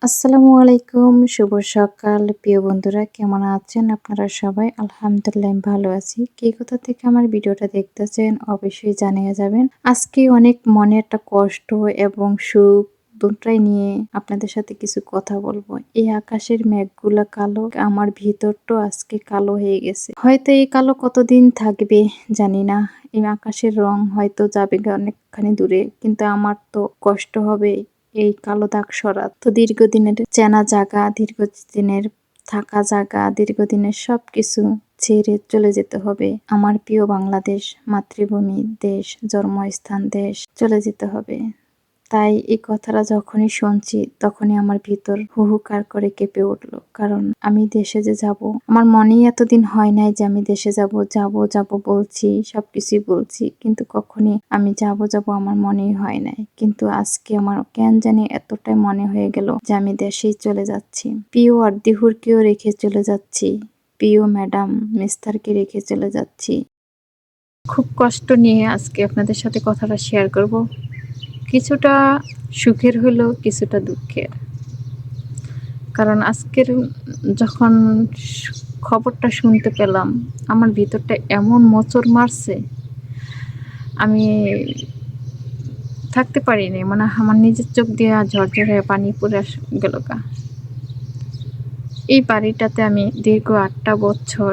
আসসালামু আলাইকুম, শুভ সকাল প্রিয় বন্ধুরা, কেমন আছেন আপনারা সবাই? আলহামদুলিল্লাহ আমি ভালো আছি। কে কোথা থেকে আমার ভিডিওটা দেখতেছেন অবশ্যই জানিয়ে যাবেন। আজকে অনেক মনে একটা কষ্ট এবং সুখ দুটাই নিয়ে আপনাদের সাথে কিছু কথা বলবো। এই আকাশের মেঘগুলা কালো, আমার ভিতরটাও আজকে কালো হয়ে গেছে। হয়তো এই কালো কতদিন থাকবে জানি না। এই আকাশের রং হয়তো যাবে অনেকখানি দূরে, কিন্তু আমার তো কষ্ট হবে এই কালো দাগ সরাত। তো দীর্ঘদিনের চেনা জায়গা, দীর্ঘদিনের থাকা জায়গা, দীর্ঘদিনের সবকিছু ছেড়ে চলে যেতে হবে। আমার প্রিয় বাংলাদেশ, মাতৃভূমি, দেশ, জন্মস্থান, দেশ চলে যেতে হবে। তাই এই কথাটা যখনই শুনছি তখনই আমার ভিতর হুহুকার করে কেঁপে উঠল। কারণ আমি দেশে যে যাব, আমার মনেই এতদিন হয় নাই যে আমি দেশে যাব যাব যাব বলছি, সবকিছুই বলছি, কিন্তু কখনই আমি যাব আমার মনেই হয় নাই। কিন্তু আজকে আমার কেন জানি এতটাই মনে হয়ে গেল যে আমি দেশেই চলে যাচ্ছি। প্রিয় আর্দিহুরকেও রেখে চলে যাচ্ছি, প্রিয় ম্যাডাম মিস্টারকে রেখে চলে যাচ্ছি। খুব কষ্ট নিয়ে আজকে আপনাদের সাথে কথাটা শেয়ার করব। কিছুটা সুখের হলেও কিছুটা দুঃখের। কারণ আজকের যখন খবরটা শুনতে পেলাম, আমার ভিতরটা এমন মোচড় মারছে, আমি থাকতে পারিনি। মানে আমার নিজের চোখ দিয়ে ঝরঝর হয়ে পানি পড়ে গেল গা। এই বাড়িটাতে আমি দীর্ঘ 8টা বছর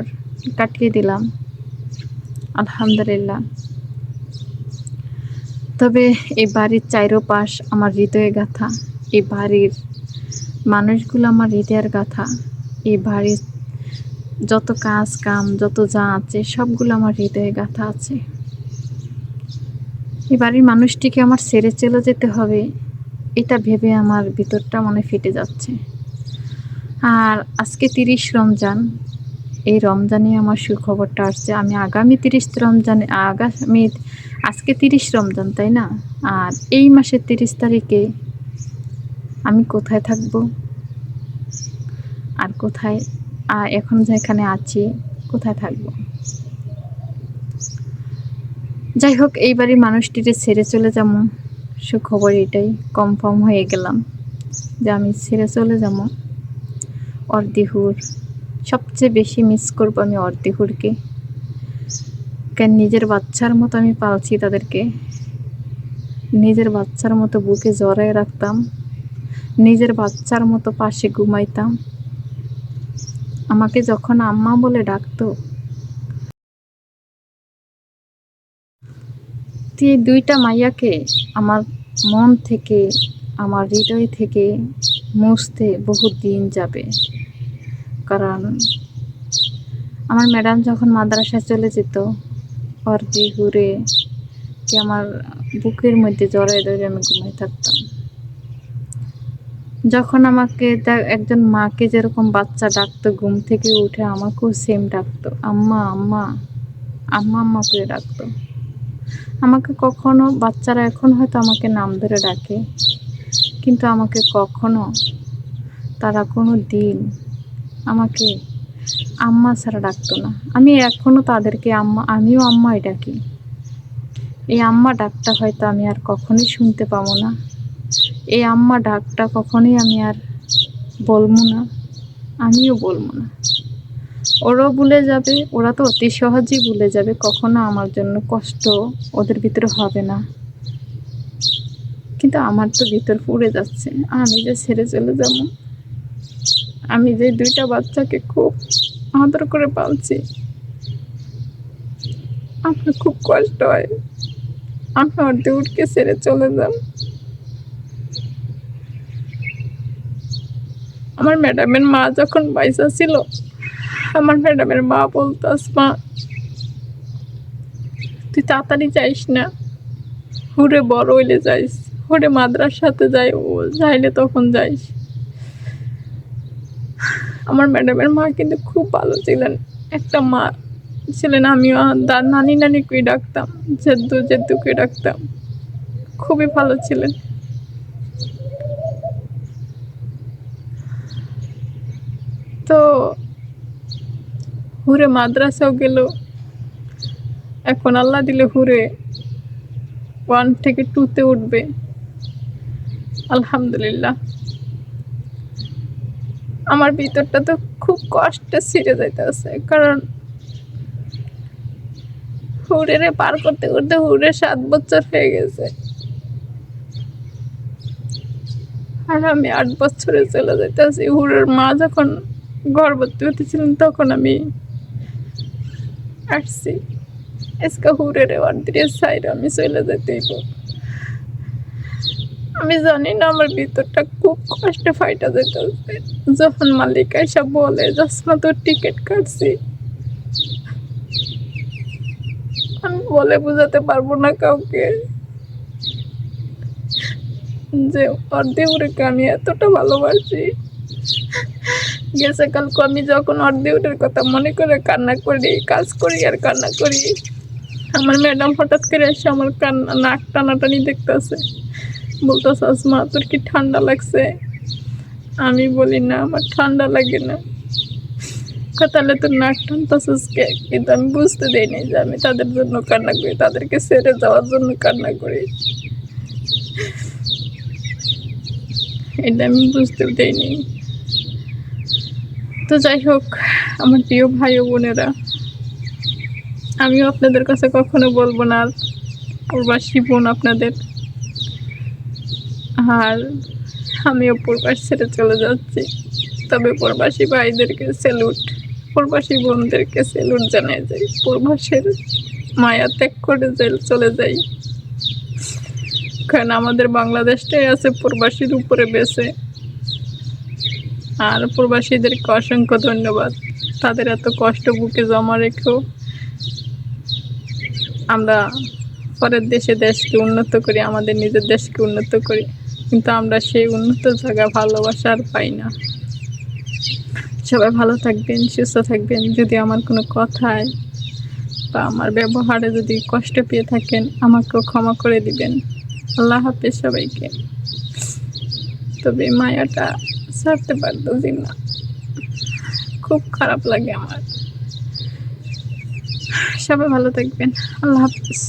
কাটিয়ে দিলাম, আলহামদুলিল্লাহ। তবে এই বাড়ির চারোপাশ আমার হৃদয়ে গাথা, এই বাড়ির মানুষগুলো আমার হৃদয়ের গাথা, এই বাড়ির যত কাজ কাম যত যা আছে সবগুলো আমার হৃদয়ে গাথা আছে। এই বাড়ির মানুষটিকে আমার ছেড়ে চলে যেতে হবে, এটা ভেবে আমার ভিতরটা মনে ফেটে যাচ্ছে। আর আজকে 30 রমজান, এই রমজানে আমার সুখবরটা আসছে। আমি আগামী 30 রমজানে আজকে 30 রমজান, তাই না? আর এই মাসের 30 তারিখে আমি কোথায় থাকব আর কোথায়, এখন যেখানে আছি কোথায় থাকব? যাই হোক, এই বাড়ির মানুষটিকে ছেড়ে চলে যাব, সুখবর এটাই কনফার্ম হয়ে গেলাম যে আমি ছেড়ে চলে যাব। অর্দিহুর সবচেয়ে বেশি মিস করবো আমি অর্দিহুরকে। কেন, নিজের বাচ্চার মতো আমি পালছি তাদেরকে, নিজের বাচ্চার মতো বুকে জড়ায় রাখতাম, নিজের বাচ্চার মতো পাশে ঘুমাইতাম। আমাকে যখন আম্মা বলে ডাকতো, এই দুইটা মাইয়াকে আমার মন থেকে, আমার হৃদয় থেকে মুছতে বহু দিন যাবে। কারণ আমার ম্যাডাম যখন মাদ্রাসায় চলে যেত, অর্দিহুরে কে আমার বুকের মধ্যে জড়ায় ধরে আমি ঘুমাই থাকতাম। যখন আমাকে একজন মাকে যেরকম বাচ্চা ডাকতো, ঘুম থেকে উঠে আমাকেও সেম ডাকতো, আম্মা আম্মা আম্মা আম্মা করে ডাকতো আমাকে। কখনো বাচ্চারা এখন হয়তো আমাকে নাম ধরে ডাকে, কিন্তু আমাকে কখনো তারা কোনো দিন আমাকে আম্মা ছাড়া ডাকতো না। আমি এখনো তাদেরকে আম্মা, আমিও আম্মাই ডাকি। এই আম্মা ডাকটা হয়তো আমি আর কখনোই শুনতে পাবো না। এই আম্মা ডাকটা কখনোই আমি আর বলবো না, আমিও বলবো না। ওরাও ভুলে যাবে, ওরা তো অতি সহজেই ভুলে যাবে। কখনো আমার জন্য কষ্ট ওদের ভিতরে হবে না, কিন্তু আমার তো ভিতর পুড়ে যাচ্ছে। আমি যে ছেড়ে চলে যাব, আমি যে দুইটা বাচ্চাকে খুব আদর করে পালছি, আমার খুব কষ্ট হয়। আমি অর্ধেককে ছেড়ে চলে যাব। আমার ম্যাডামের মা যখন বাইসা ছিল, আমার ম্যাডামের মা বলতো, আসমা তুই তাড়াতাড়ি যাইস না, হুরে বড় হইলে যাইস, হুরে মাদ্রাসাতে যাই, ও যাইলে তখন যাইস। আমার ম্যাডামের মা কিন্তু খুব ভালো ছিলেন, একটা মা ছিলেন। আমিও নানি নানিকে ডাকতাম, জেদ্দু জেদ্দুকে ডাকতাম, খুবই ভালো ছিলেন। তো হুরে মাদ্রাসাও গেল, এখন আল্লাহ দিলে হুরে 1 থেকে 2-তে উঠবে, আলহামদুলিল্লাহ। আমার ভিতরটা তো খুব কষ্টে ছিঁড়ে যাইতেছে, কারণ হুড়েরে পার করতে করতে হুড়ের 7 বছর হয়ে গেছে, আর আমি 8 বছরে চলে যাইতেছি। হুড়ের মা যখন গর্ভবতী হতেছিলেন তখন আমি আসছি। আজকে হুড়ের অর্ধেক সাইড আমি চলে যেতেই। আমি জানি না, আমার ভিতরটা খুব কষ্টে ফাইটা যেতেছে। যখন মালিক এসে বলে জসমা তোর টিকিট কাটছি, আমি বলে বোঝাতে পারবো না কাউকে যে অর্ধেউরেকে আমি এতটা ভালোবাসি। গেছে কালকে আমি যখন অর্ধেউরের কথা মনে করে কান্না করি, কাজ করি আর কান্না করি, আমার ম্যাডাম হঠাৎ করে এসে আমার কান্না নাক টানাটানি দেখতেছে, বলতেছে আসমা তোর কি ঠান্ডা লাগছে? আমি বলি না, আমার ঠান্ডা লাগে না। তাহলে তোর নাক টানতেছিস কে? কিন্তু আমি বুঝতে দেইনি যে আমি তাদের জন্য কান্না করি, তাদেরকে ছেড়ে যাওয়ার জন্য কান্না করি, এটা আমি বুঝতে দেইনি। তো যাই হোক, আমার প্রিয় ভাই ও বোনেরা, আমিও আপনাদের কাছে কখনো বলবো না প্রবাসী বোন আপনাদের, আর আমিও প্রবাস ছেড়ে চলে যাচ্ছি। তবে প্রবাসী ভাইদেরকে স্যালুট, প্রবাসী বোনদেরকে স্যালুট জানাই যাই, প্রবাসের মায়া ত্যাগ করে চলে যাই, কারণ আমাদের বাংলাদেশটাই আছে প্রবাসীর উপরে বেঁচে। আর প্রবাসীদেরকে অসংখ্য ধন্যবাদ, তাদের এত কষ্ট বুকে জমা রেখেও আমরা পরের দেশকে উন্নত করি, আমাদের নিজের দেশকে উন্নত করি, কিন্তু আমরা সেই উন্নত জায়গা ভালোবাসা আর পাই না। সবাই ভালো থাকবেন, সুস্থ থাকবেন। যদি আমার কোনো কথায় বা আমার ব্যবহারে যদি কষ্ট পেয়ে থাকেন, আমাকেও ক্ষমা করে দিবেন। আল্লাহ হাফেজ সবাইকে। তবে মায়াটা ছাড়তে পারতেছি না, খুব খারাপ লাগে আমার। সবাই ভালো থাকবেন, আল্লাহ হাফেজ।